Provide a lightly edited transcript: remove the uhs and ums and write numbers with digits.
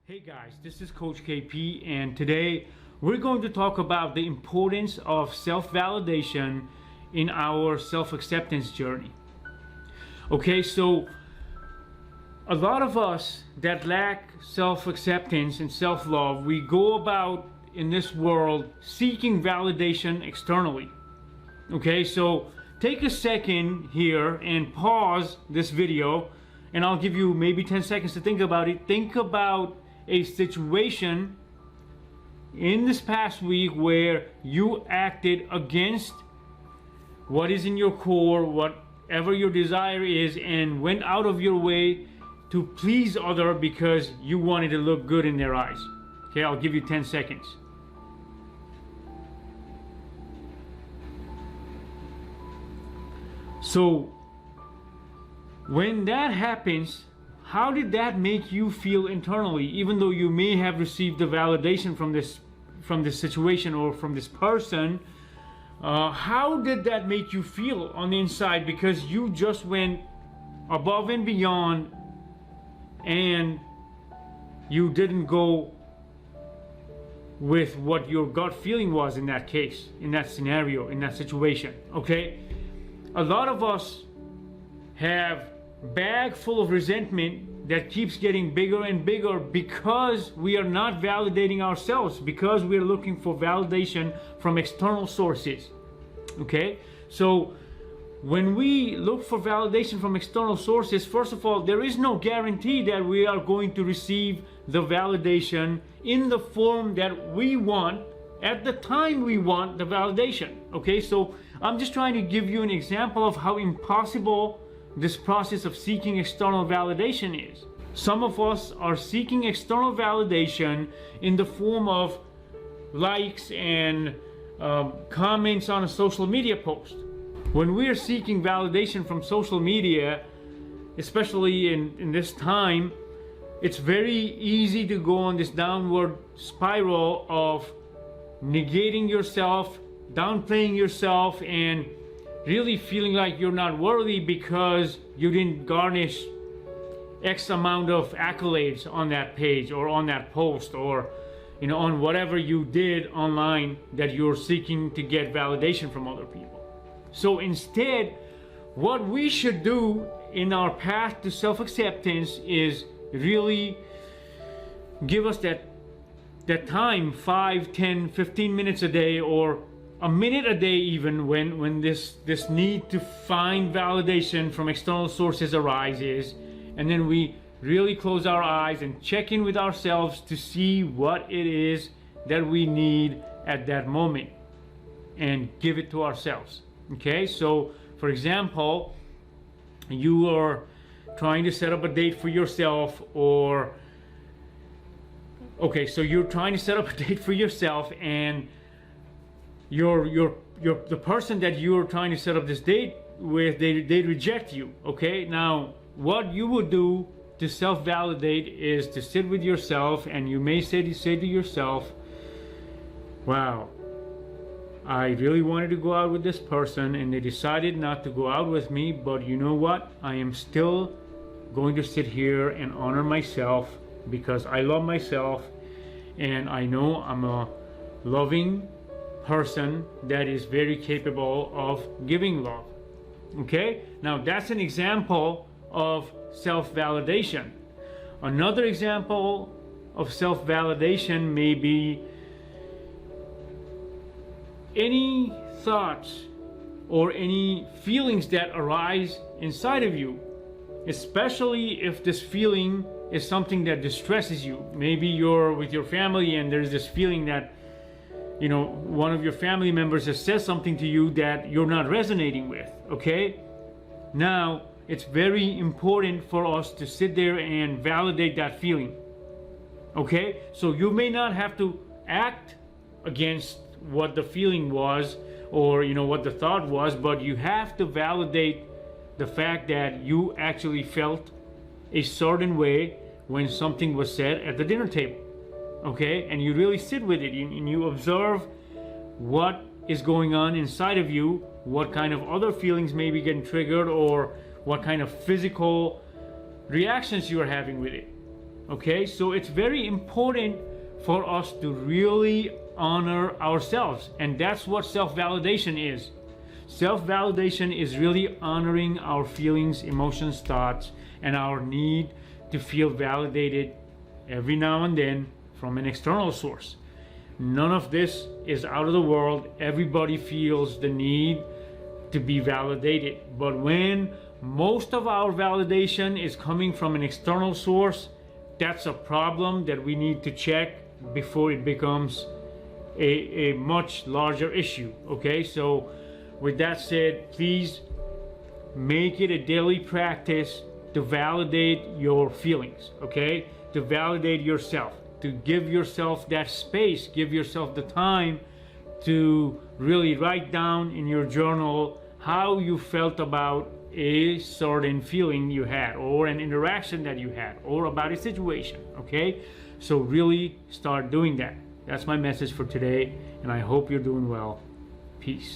Hey guys, this is Coach KP, and today we're going to talk about the importance of self-validation in our self-acceptance journey. Okay, so a lot of us that lack self-acceptance and self-love, we go about in this world seeking validation externally. Okay, so take a second here and pause this video, and I'll give you maybe 10 seconds to think about it. Think about a situation in this past week where you acted against what is in your core, whatever your desire is, and went out of your way to please others because you wanted to look good in their eyes. Okay, I'll give you 10 seconds. So when that happens, how did that make you feel internally, even though you may have received the validation from this situation or from this person? How did that make you feel on the inside? Because you just went above and beyond, and you didn't go with what your gut feeling was in that case, in that scenario, in that situation. Okay, a lot of us have bag full of resentment that keeps getting bigger and bigger because we are not validating ourselves, because we are looking for validation from external sources. Okay, so when we look for validation from external sources, first of all, there is no guarantee that we are going to receive the validation in the form that we want at the time we want the validation. Okay, so I'm just trying to give you an example of how impossible this process of seeking external validation is. Some of us are seeking external validation in the form of likes and comments on a social media post. When we are seeking validation from social media, especially in this time, it's very easy to go on this downward spiral of negating yourself, downplaying yourself, and really feeling like you're not worthy because you didn't garnish X amount of accolades on that page or on that post, or on whatever you did online that you're seeking to get validation from other people. So instead, what we should do in our path to self-acceptance is really give us that time, 5, 10, 15 minutes a day, or a minute a day even, when this need to find validation from external sources arises, and then we really close our eyes and check in with ourselves to see what it is that we need at that moment and give it to ourselves. Okay, so for example, you are trying to set up a date for yourself, or so you're trying to set up a date for yourself, and the person that you're trying to set up this date with, they reject you. Okay, now what you would do to self-validate is to sit with yourself, and you may say to yourself, wow, I really wanted to go out with this person and they decided not to go out with me, but you know what, I am still going to sit here and honor myself because I love myself, and I know I'm a loving person that is very capable of giving love. Okay, now that's an example of self-validation. Another example of self-validation may be any thoughts or any feelings that arise inside of you, especially if this feeling is something that distresses you. Maybe you're with your family and there's this feeling that one of your family members has said something to you that you're not resonating with. Okay, now it's very important for us to sit there and validate that feeling. Okay, so you may not have to act against what the feeling was, or what the thought was, but you have to validate the fact that you actually felt a certain way when something was said at the dinner table. Okay, and you really sit with it, and you observe what is going on inside of you, what kind of other feelings may be getting triggered, or what kind of physical reactions you are having with it. Okay, so it's very important for us to really honor ourselves, and that's what self-validation is. Self-validation is really honoring our feelings, emotions, thoughts, and our need to feel validated every now and then from an external source. None of this is out of the world. Everybody feels the need to be validated. But when most of our validation is coming from an external source, that's a problem that we need to check before it becomes a much larger issue. Okay, so with that said, please make it a daily practice to validate your feelings, okay? To validate yourself, to give yourself that space, give yourself the time to really write down in your journal how you felt about a certain feeling you had, or an interaction that you had, or about a situation, okay? So really start doing that. That's my message for today, and I hope you're doing well. Peace.